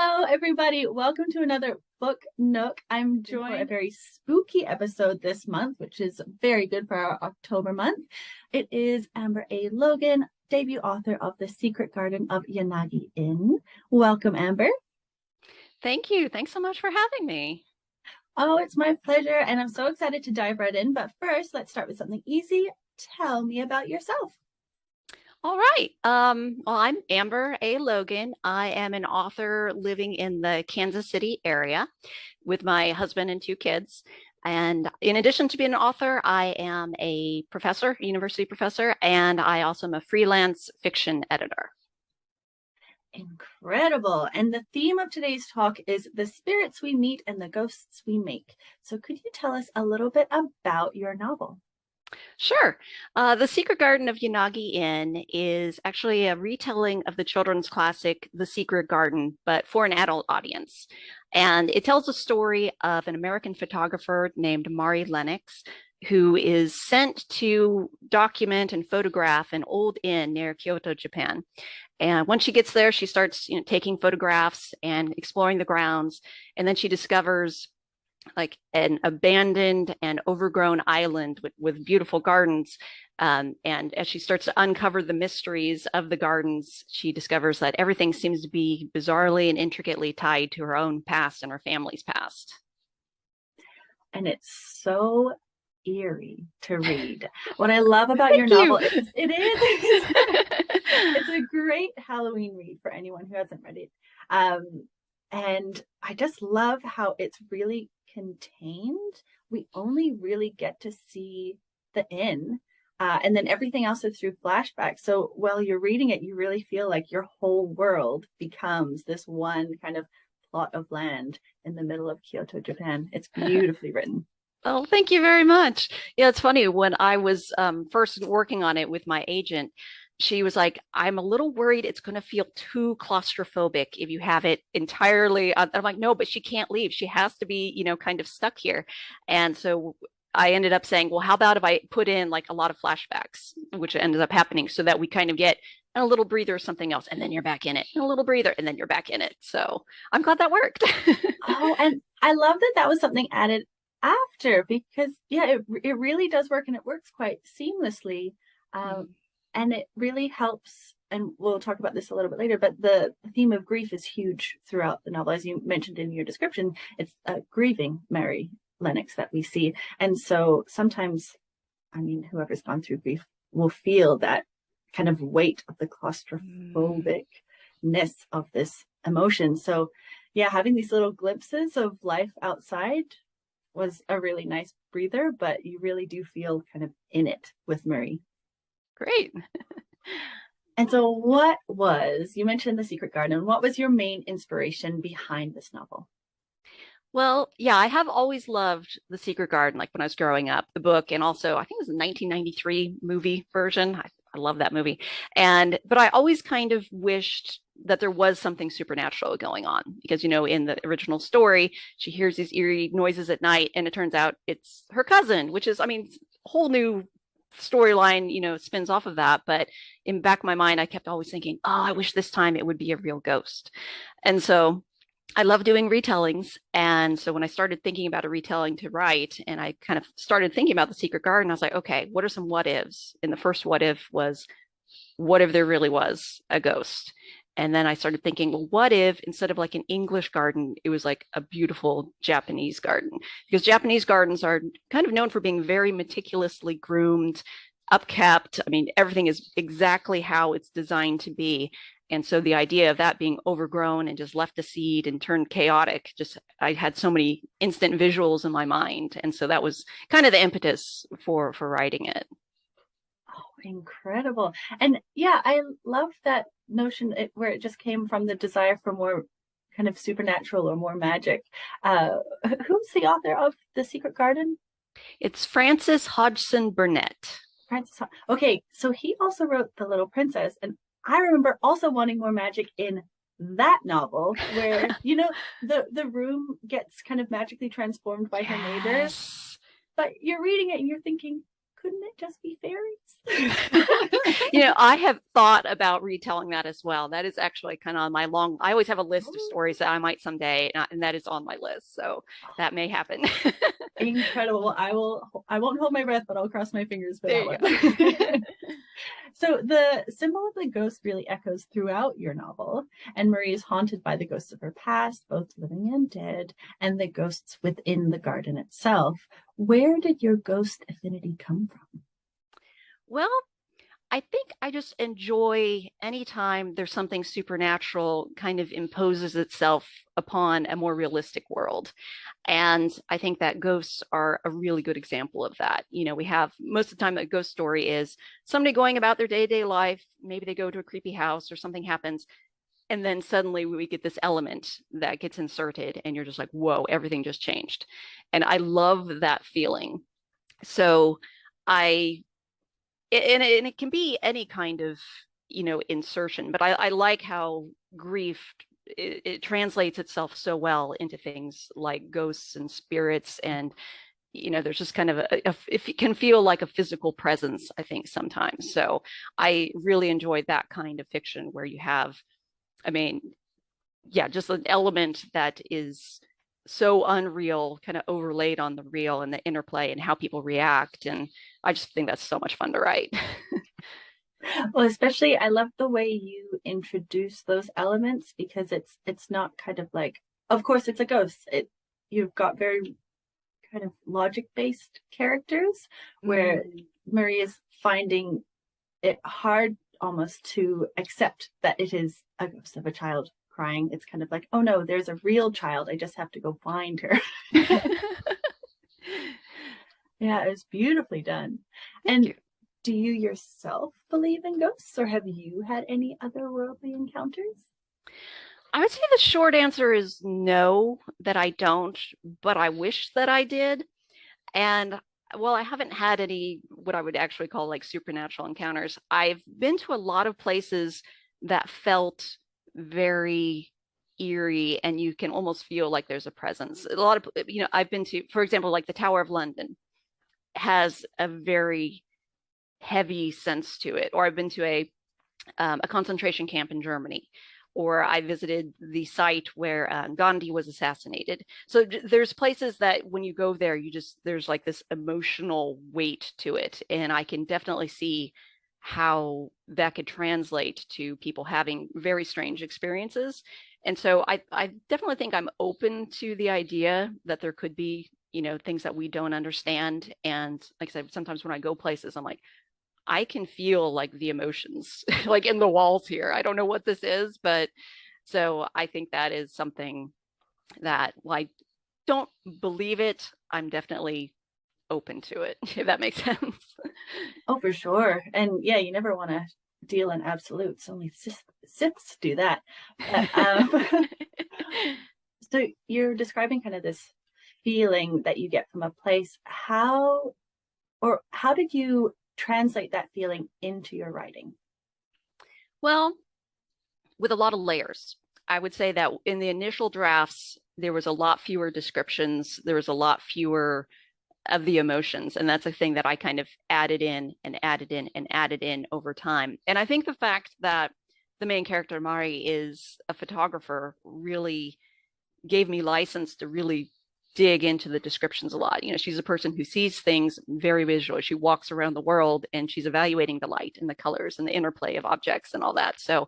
Hello, everybody. Welcome to another Book Nook. I'm joined for a very spooky episode this month, which is very good for our October month. It is Amber A. Logan, debut author of The Secret Garden of Yanagi Inn. Welcome, Amber. Thank you. Thanks so much for having me. Oh, it's my pleasure, and I'm so excited to dive right in. But first, let's start with something easy. Tell me about yourself. All right. Well, I'm Amber A. Logan. I am an author living in the Kansas City area with my husband and two kids. And in addition to being an author, I am a professor, university professor, and I also am a freelance fiction editor. Incredible. And the theme of today's talk is the spirits we meet and the ghosts we make. So could you tell us a little bit about your novel? Sure. The Secret Garden of Yanagi Inn is actually a retelling of the children's classic, The Secret Garden, but for an adult audience. And it tells a story of an American photographer named Mari Lennox, who is sent to document and photograph an old inn near Kyoto, Japan. And once she gets there, she starts, taking photographs and exploring the grounds. And then she discovers like an abandoned and overgrown island with beautiful gardens. And as she starts to uncover the mysteries of the gardens, she discovers that everything seems to be bizarrely and intricately tied to her own past and her family's past. And it's so eerie to read. What I love about your Thank novel you. is it's a great Halloween read for anyone who hasn't read it. And I just love how it's really contained. We only really get to see the inn, and then everything else is through flashbacks. So while you're reading it, you really feel like your whole world becomes this one kind of plot of land in the middle of Kyoto, Japan. It's beautifully written. Oh, thank you very much. Yeah, it's funny. When I was first working on it with my agent, she was like, I'm a little worried it's going to feel too claustrophobic if you have it entirely. I'm like, no, but she can't leave. She has to be, kind of stuck here. And so I ended up saying, well, how about if I put in like a lot of flashbacks, which ended up happening so that we kind of get a little breather or something else, and then you're back in it, and a little breather, and then you're back in it. So I'm glad that worked. Oh, and I love that that was something added after because yeah, it really does work and it works quite seamlessly. And it really helps, and we'll talk about this a little bit later, but the theme of grief is huge throughout the novel. As you mentioned in your description, it's grieving Mary Lennox that we see. And so sometimes, I mean, whoever's gone through grief will feel that kind of weight of the claustrophobicness of this emotion. So yeah, having these little glimpses of life outside was a really nice breather, but you really do feel kind of in it with Murray. Great. And so you mentioned The Secret Garden, what was your main inspiration behind this novel? Well, yeah, I have always loved The Secret Garden, like when I was growing up, the book, and also I think it was a 1993 movie version. I love that movie. But I always kind of wished that there was something supernatural going on because, in the original story, she hears these eerie noises at night, and it turns out it's her cousin, which is, I mean, whole new storyline, spins off of that. But in back of my mind, I kept always thinking, oh, I wish this time it would be a real ghost. And so I love doing retellings. And so when I started thinking about a retelling to write, and I kind of started thinking about The Secret Garden, I was like, okay, what are some what ifs? And the first what if was, what if there really was a ghost? And then I started thinking, well, what if instead of like an English garden, it was like a beautiful Japanese garden? Because Japanese gardens are kind of known for being very meticulously groomed, upkept. I mean, everything is exactly how it's designed to be. And so the idea of that being overgrown and just left to seed and turned chaotic, I had so many instant visuals in my mind. And so that was kind of the impetus for writing it. Oh, incredible. And yeah, I love that notion where it just came from the desire for more kind of supernatural or more magic. Who's the author of The Secret Garden? It's Francis Hodgson Burnett. Okay, so he also wrote The Little Princess, and I remember also wanting more magic in that novel where the room gets kind of magically transformed by her neighbor, but you're reading it and you're thinking, couldn't it just be fairies? I have thought about retelling that as well. That is actually kind of on my long, I always have a list of stories that I might someday, and that is on my list. So that may happen. Incredible. I won't hold my breath, but I'll cross my fingers for There that you go. one. So the symbol of the ghost really echoes throughout your novel, and Marie is haunted by the ghosts of her past, both living and dead, and the ghosts within the garden itself. Where did your ghost affinity come from? Well, I think I just enjoy anytime there's something supernatural kind of imposes itself upon a more realistic world. And I think that ghosts are a really good example of that. We have most of the time a ghost story is somebody going about their day-to-day life. Maybe they go to a creepy house or something happens. And then suddenly we get this element that gets inserted, and you're just like, whoa, everything just changed. And I love that feeling. So I and it can be any kind of insertion, but I like how grief it translates itself so well into things like ghosts and spirits, and there's just kind of if it can feel like a physical presence, I think sometimes. So I really enjoyed that kind of fiction where you have, I mean, yeah, just an element that is so unreal kind of overlaid on the real, and the interplay and how people react. And I just think that's so much fun to write. Well, especially I love the way you introduce those elements, because it's not kind of like, of course it's a ghost. You've got very kind of logic-based characters where Marie is finding it hard almost to accept that it is a ghost of a child crying. It's kind of like, oh no, there's a real child. I just have to go find her. Yeah, it was beautifully done. Thank And you. do you yourself believe in ghosts, or have you had any otherworldly encounters? I would say the short answer is no, that I don't, but I wish that I did. And well, I haven't had any what I would actually call like supernatural encounters. I've been to a lot of places that felt very eerie, and you can almost feel like there's a presence. A lot of, I've been to, for example, like the Tower of London has a very heavy sense to it. Or I've been to a concentration camp in Germany, or I visited the site where Gandhi was assassinated. So there's places that when you go there, there's like this emotional weight to it. And I can definitely see how that could translate to people having very strange experiences. And so I definitely think I'm open to the idea that there could be, things that we don't understand. And like I said, sometimes when I go places, I'm like, I can feel like the emotions like in the walls here. I don't know what this is, but so I think that is something that, well, I don't believe it. I'm definitely open to it, if that makes sense. Oh, for sure. And yeah, you never want to deal in absolutes. Only Siths do that. But, so you're describing kind of this feeling that you get from a place. How did you translate that feeling into your writing? Well, with a lot of layers. I would say that in the initial drafts, there was a lot fewer descriptions. There was a lot fewer of the emotions. And that's a thing that I kind of added in and added in and added in over time. And I think the fact that the main character, Mari, is a photographer really gave me license to really dig into the descriptions a lot. She's a person who sees things very visually. She walks around the world and she's evaluating the light and the colors and the interplay of objects and all that. So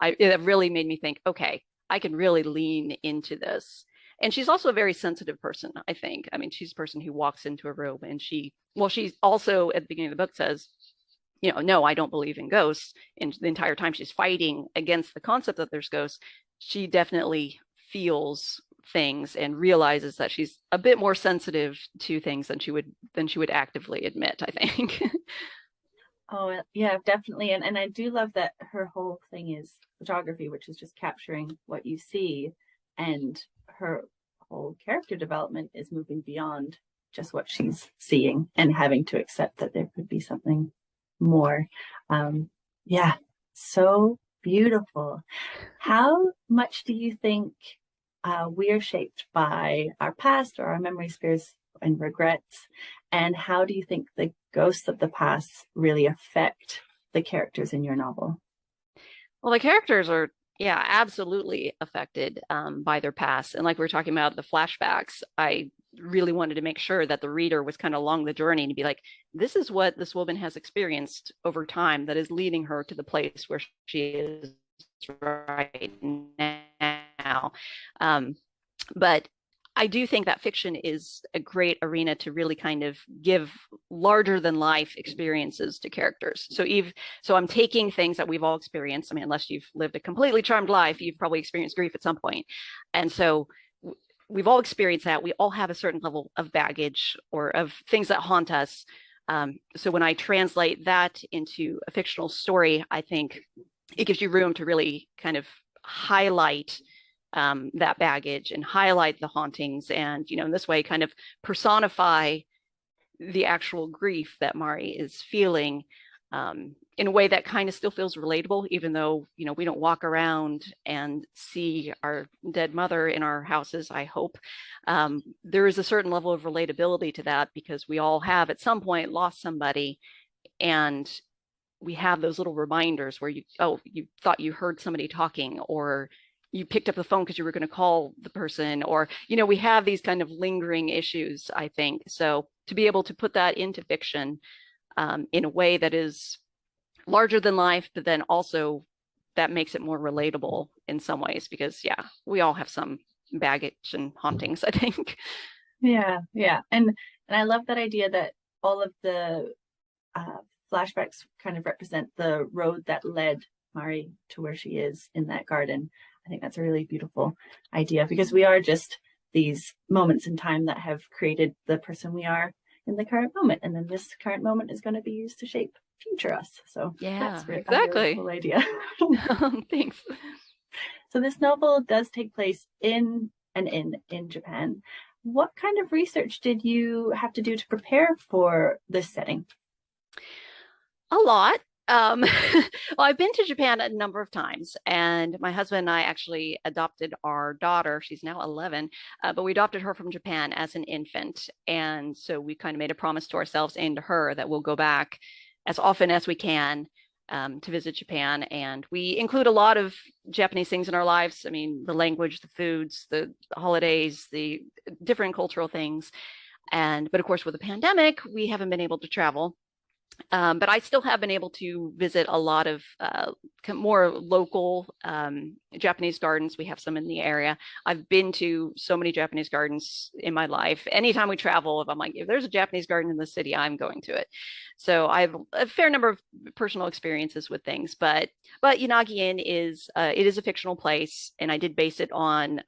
it really made me think, okay, I can really lean into this. And she's also a very sensitive person, I think. I mean, she's a person who walks into a room and she's also at the beginning of the book says, no, I don't believe in ghosts. And the entire time she's fighting against the concept that there's ghosts, she definitely feels things and realizes that she's a bit more sensitive to things than she would actively admit, I think. Oh, yeah, definitely. And I do love that her whole thing is photography, which is just capturing what you see. And her whole character development is moving beyond just what she's seeing and having to accept that there could be something more. Yeah, so beautiful. How much do you think we are shaped by our past or our memories, fears, and regrets? And how do you think the ghosts of the past really affect the characters in your novel? Well, the characters are, yeah, absolutely affected by their past. And like we were talking about the flashbacks, I really wanted to make sure that the reader was kind of along the journey to be like, this is what this woman has experienced over time that is leading her to the place where she is right now. Um, but I do think that fiction is a great arena to really kind of give larger than life experiences to characters. So I'm taking things that we've all experienced. I mean, unless you've lived a completely charmed life, you've probably experienced grief at some point. And so we've all experienced that. We all have a certain level of baggage or of things that haunt us. So when I translate that into a fictional story, I think it gives you room to really kind of highlight that baggage and highlight the hauntings, and in this way kind of personify the actual grief that Mari is feeling, in a way that kind of still feels relatable, even though we don't walk around and see our dead mother in our houses, I hope. There is a certain level of relatability to that because we all have at some point lost somebody, and we have those little reminders where you thought you heard somebody talking, or you picked up the phone because you were going to call the person, or we have these kind of lingering issues, I think. So to be able to put that into fiction in a way that is larger than life, but then also that makes it more relatable in some ways, because we all have some baggage and hauntings, I think. Yeah. And I love that idea that all of the uh, flashbacks kind of represent the road that led Mari to where she is in that garden. I think that's a really beautiful idea, because we are just these moments in time that have created the person we are in the current moment. And then this current moment is going to be used to shape future us. So Yeah, that's a really exactly. cool idea. Thanks. So this novel does take place in Japan. What kind of research did you have to do to prepare for this setting? A lot. Um, well, I've been to Japan a number of times, and my husband and I actually adopted our daughter. She's now 11, but we adopted her from Japan as an infant. And so we kind of made a promise to ourselves and to her that we'll go back as often as we can to visit Japan. And we include a lot of Japanese things in our lives. I mean, the language, the foods, the holidays, the different cultural things. But of course, with the pandemic, we haven't been able to travel. But I still have been able to visit a lot of more local Japanese gardens. We have some in the area. I've been to so many Japanese gardens in my life. Anytime we travel, if I'm like, if there's a Japanese garden in the city, I'm going to it. So I have a fair number of personal experiences with things. But Yanagi Inn it is a fictional place, and I did base it on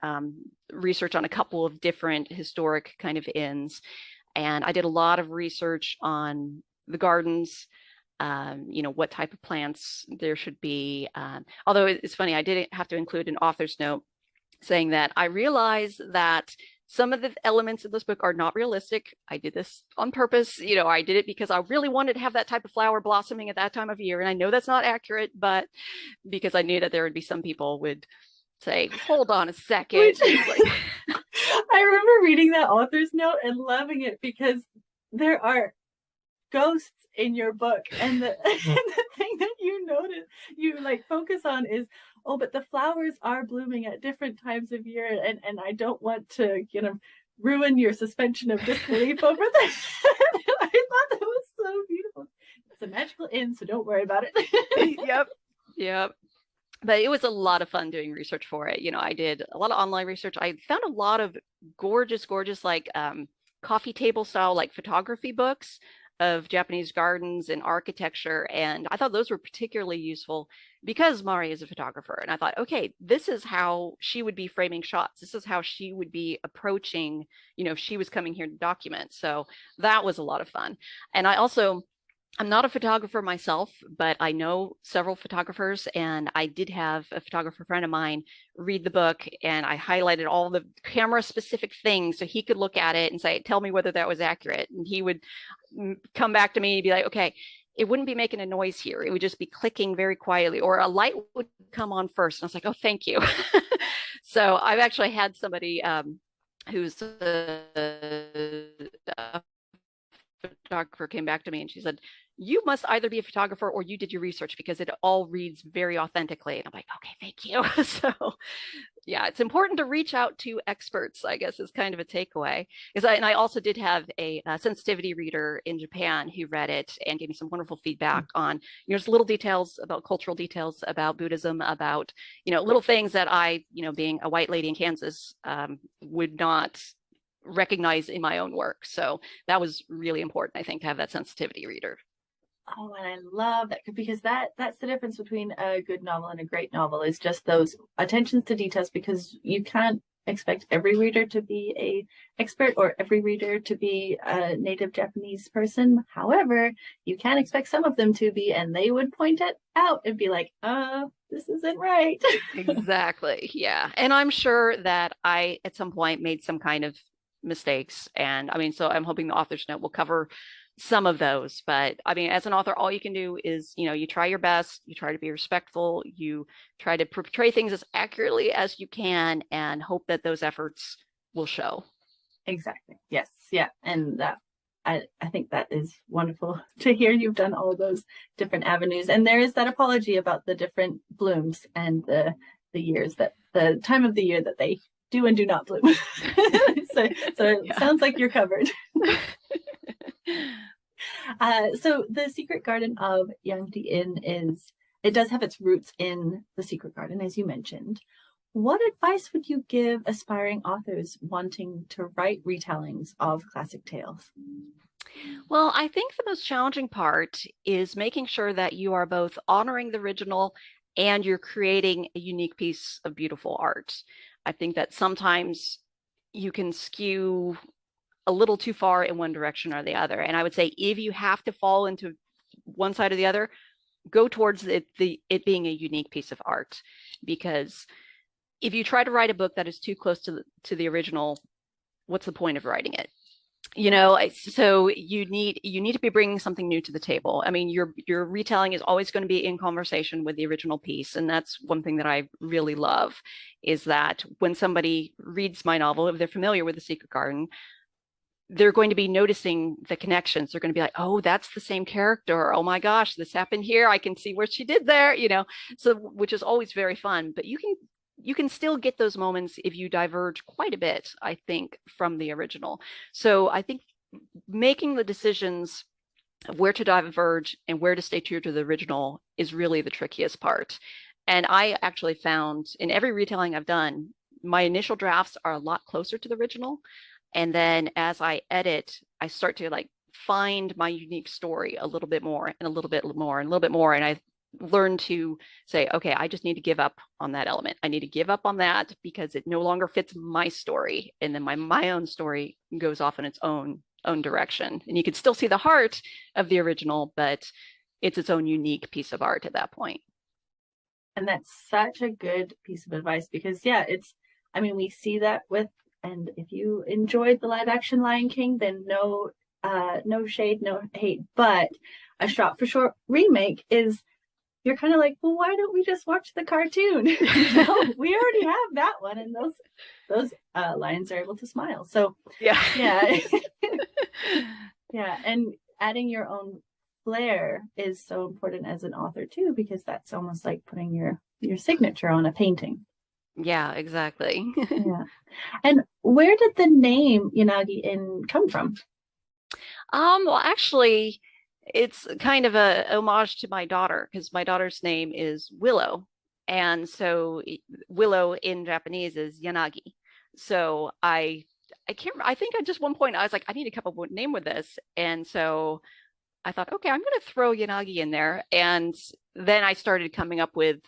research on a couple of different historic kind of inns. And I did a lot of research on the gardens, what type of plants there should be. Although it's funny, I did have to include an author's note saying that I realize that some of the elements of this book are not realistic. I did this on purpose. I did it because I really wanted to have that type of flower blossoming at that time of year. And I know that's not accurate, but because I knew that there would be some people would say, hold on a second. Which, I remember reading that author's note and loving it, because there are ghosts in your book, and the and the thing that you like focus on is, oh, but the flowers are blooming at different times of year, and I don't want to ruin your suspension of disbelief over that. I thought that was so beautiful. It's a magical inn, so don't worry about it. Yep. But it was a lot of fun doing research for it. I did a lot of online research. I found a lot of gorgeous like coffee table style like photography books of Japanese gardens and architecture. And I thought those were particularly useful because Mari is a photographer. And I thought, okay, this is how she would be framing shots. This is how she would be approaching, if she was coming here to document. So that was a lot of fun. And I'm not a photographer myself, but I know several photographers, and I did have a photographer friend of mine read the book, and I highlighted all the camera specific things so he could look at it and say, tell me whether that was accurate. And he would come back to me and be like, okay, it wouldn't be making a noise here. It would just be clicking very quietly, or a light would come on first. And I was like, oh, thank you. So I've actually had somebody who's a photographer came back to me and she said, you must either be a photographer or you did your research because it all reads very authentically. And I'm like, okay, thank you. So yeah, it's important to reach out to experts, I guess, is kind of a takeaway. And I also did have a sensitivity reader in Japan who read it and gave me some wonderful feedback on, just little details about cultural details about Buddhism, about, little things that I, being a white lady in Kansas, would not recognize in my own work. So that was really important, I think, to have that sensitivity reader. Oh, and I love that because that's the difference between a good novel and a great novel is just those attentions to details, because you can't expect every reader to be a expert or every reader to be a native Japanese person. However, you can expect some of them to be, and they would point it out and be like, this isn't right. Exactly. Yeah. And I'm sure that I at some point made some kind of mistakes. And I mean, so I'm hoping the author's note will cover some of those. But I mean, as an author, all you can do is, you try your best, you try to be respectful, you try to portray things as accurately as you can, and hope that those efforts will show. Exactly. Yes. Yeah. And that I think that is wonderful to hear. You've done all those different avenues, and there is that apology about the different blooms and the years that the time of the year that they do and do not bloom. so it Yeah. sounds like you're covered. So the Secret Garden of Yanagi it does have its roots in the Secret Garden, as you mentioned. What advice would you give aspiring authors wanting to write retellings of classic tales? Well, I think the most challenging part is making sure that you are both honoring the original and you're creating a unique piece of beautiful art. I think that sometimes you can skew a little too far in one direction or the other. And I would say if you have to fall into one side or the other, go towards it being a unique piece of art. Because if you try to write a book that is too close to the original, what's the point of writing it? So you need to be bringing something new to the table. I mean, your retelling is always going to be in conversation with the original piece, and that's one thing that I really love, is that when somebody reads my novel, if they're familiar with The Secret Garden, they're going to be noticing the connections. They're going to be like, oh, that's the same character. Oh my gosh, this happened here. I can see what she did there, so which is always very fun. But you can still get those moments if you diverge quite a bit, I think, from the original. So I think making the decisions of where to diverge and where to stay true to the original is really the trickiest part. And I actually found in every retelling I've done, my initial drafts are a lot closer to the original. And then as I edit, I start to find my unique story a little bit more and a little bit more and a little bit more. And I learn to say, okay, I just need to give up on that element. I need to give up on that because it no longer fits my story. And then my own story goes off in its own direction. And you can still see the heart of the original, but it's its own unique piece of art at that point. And that's such a good piece of advice because, yeah, we see that and if you enjoyed the live action Lion King, then no shade, no hate, but a shot for short remake is, you're kind of like, well, why don't we just watch the cartoon? No, we already have that one, and those lions are able to smile. So yeah. Yeah, and adding your own flair is so important as an author too, because that's almost like putting your signature on a painting. Yeah, exactly. Yeah. And where did the name Yanagi come from? Well, actually, it's kind of a homage to my daughter because my daughter's name is Willow. And so Willow in Japanese is Yanagi. So I can't, I think at just one point I was like, I need to come up with a name with this. And so I thought, okay, I'm going to throw Yanagi in there. And then I started coming up with,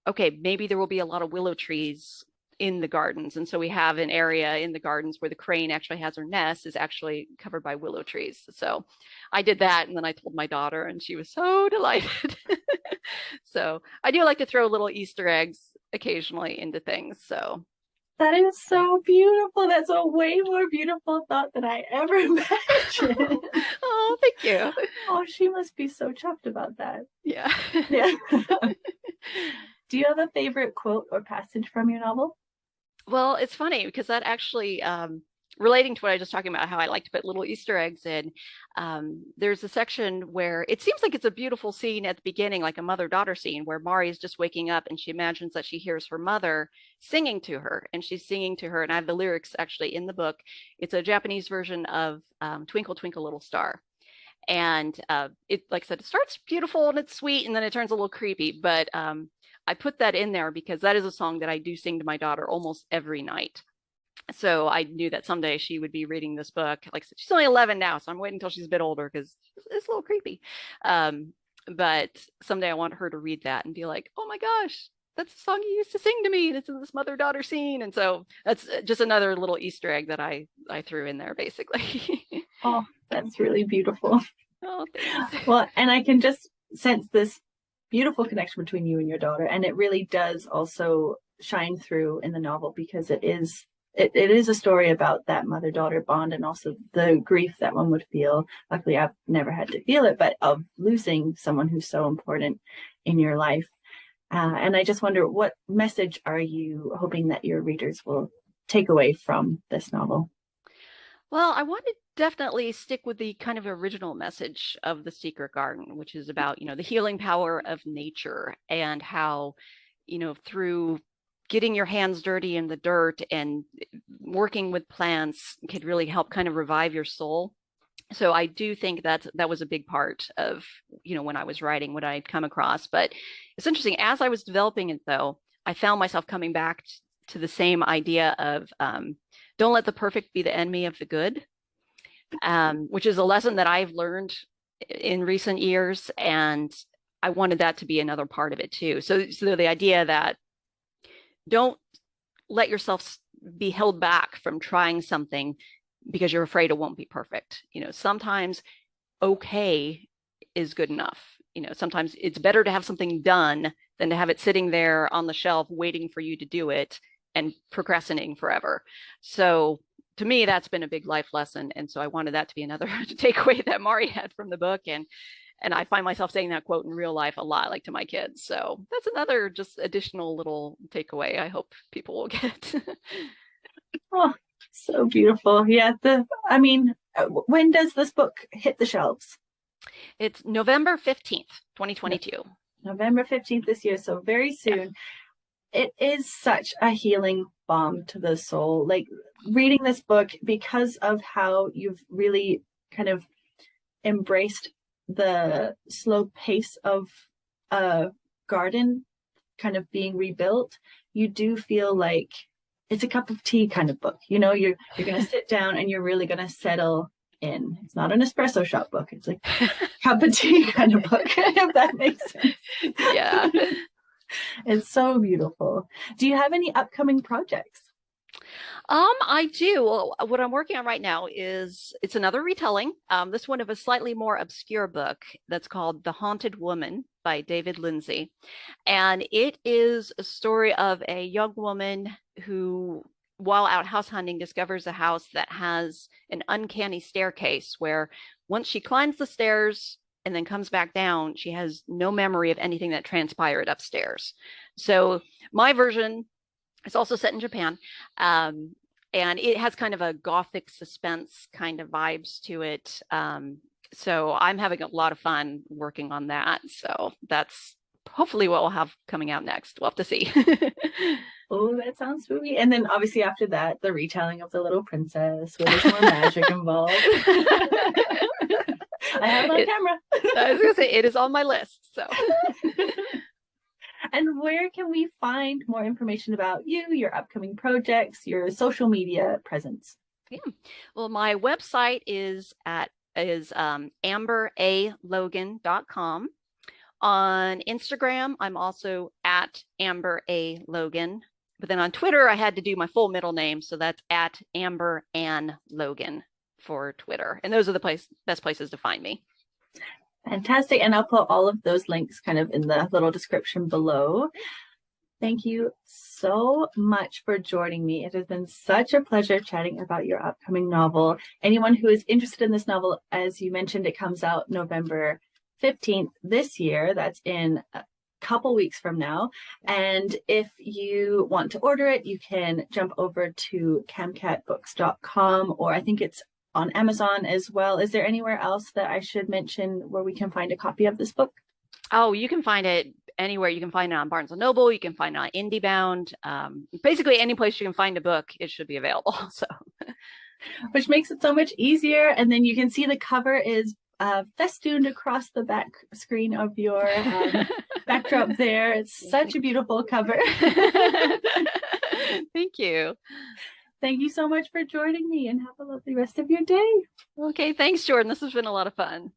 okay, maybe there will be a lot of willow trees in the gardens. And so we have an area in the gardens where the crane actually has her nest is actually covered by willow trees. So I did that. And then I told my daughter and she was so delighted. So I do like to throw little Easter eggs occasionally into things. So that is so beautiful. That's a way more beautiful thought than I ever imagined. Oh, thank you. Oh, she must be so chuffed about that. Yeah. Yeah. Do you have a favorite quote or passage from your novel? Well, it's funny because that actually relating to what I was just talking about, how I like to put little Easter eggs in, there's a section where it seems like it's a beautiful scene at the beginning, like a mother-daughter scene, where Mari is just waking up and she imagines that she hears her mother singing to her, and she's singing to her. And I have the lyrics actually in the book. It's a Japanese version of Twinkle, Twinkle, Little Star. And it, like I said, it starts beautiful and it's sweet, and then it turns a little creepy. But I put that in there because that is a song that I do sing to my daughter almost every night. So I knew that someday she would be reading this book. Like I said, she's only 11 now, so I'm waiting until she's a bit older because it's a little creepy. But someday I want her to read that and be like, oh my gosh, that's a song you used to sing to me. And it's in this mother-daughter scene. And so that's just another little Easter egg that I threw in there, basically. Oh, that's really beautiful. Oh, thanks. Well, and I can just sense this beautiful connection between you and your daughter. And it really does also shine through in the novel, because it is a story about that mother-daughter bond, and also the grief that one would feel. Luckily, I've never had to feel it, but of losing someone who's so important in your life. And I just wonder, what message are you hoping that your readers will take away from this novel? Well, I want to definitely stick with the kind of original message of The Secret Garden, which is about, the healing power of nature, and how, through getting your hands dirty in the dirt and working with plants could really help kind of revive your soul. So I do think that was a big part of, when I was writing, what I'd come across. But it's interesting, as I was developing it, though, I found myself coming back to the same idea of don't let the perfect be the enemy of the good, which is a lesson that I've learned in recent years. And I wanted that to be another part of it too. So the idea that don't let yourself be held back from trying something because you're afraid it won't be perfect. Sometimes okay is good enough. Sometimes it's better to have something done than to have it sitting there on the shelf waiting for you to do it and procrastinating forever. So to me, that's been a big life lesson. And so I wanted that to be another takeaway that Mari had from the book. And I find myself saying that quote in real life a lot, like to my kids. So that's another just additional little takeaway I hope people will get. Oh, so beautiful. Yeah. When does this book hit the shelves? It's November 15th, 2022. November 15th this year. So very soon. Yeah. It is such a healing balm to the soul. Like, reading this book, because of how you've really kind of embraced the slow pace of a garden kind of being rebuilt, you do feel like it's a cup of tea kind of book. You're going to sit down and you're really going to settle in. It's not an espresso shop book. It's like a cup of tea kind of book, if that makes sense. Yeah. It's so beautiful. Do you have any upcoming projects? I do. Well, what I'm working on right now it's another retelling. This one of a slightly more obscure book that's called The Haunted Woman by David Lindsay. And it is a story of a young woman who, while out house hunting, discovers a house that has an uncanny staircase where once she climbs the stairs and then comes back down, she has no memory of anything that transpired upstairs. So my version is also set in Japan. And it has kind of a gothic suspense kind of vibes to it. So I'm having a lot of fun working on that. So that's hopefully what we'll have coming out next. We'll have to see. Oh, that sounds spooky. And then obviously after that, the retelling of The Little Princess, where there's more magic involved. I have it on camera. I was going to say, it is on my list. So. And where can we find more information about you, your upcoming projects, your social media presence? Yeah. Well, my website is amberalogan.com. On Instagram, I'm also at Amber A Logan. But then on Twitter, I had to do my full middle name. So that's at Amber Ann Logan for Twitter. And those are the best places to find me. Fantastic. And I'll put all of those links kind of in the little description below. Thank you so much for joining me. It has been such a pleasure chatting about your upcoming novel. Anyone who is interested in this novel, as you mentioned, it comes out November 15th this year. That's in couple weeks from now. And if you want to order it, you can jump over to camcatbooks.com, or I think it's on Amazon as well. Is there anywhere else that I should mention where we can find a copy of this book? Oh, you can find it anywhere. You can find it on Barnes and Noble. You can find it on IndieBound. Basically, any place you can find a book, it should be available. So, which makes it so much easier. And then you can see the cover is festooned across the back screen of your backdrop there. It's such a beautiful cover. Thank you. Thank you so much for joining me, and have a lovely rest of your day. Okay, thanks, Jordan. This has been a lot of fun.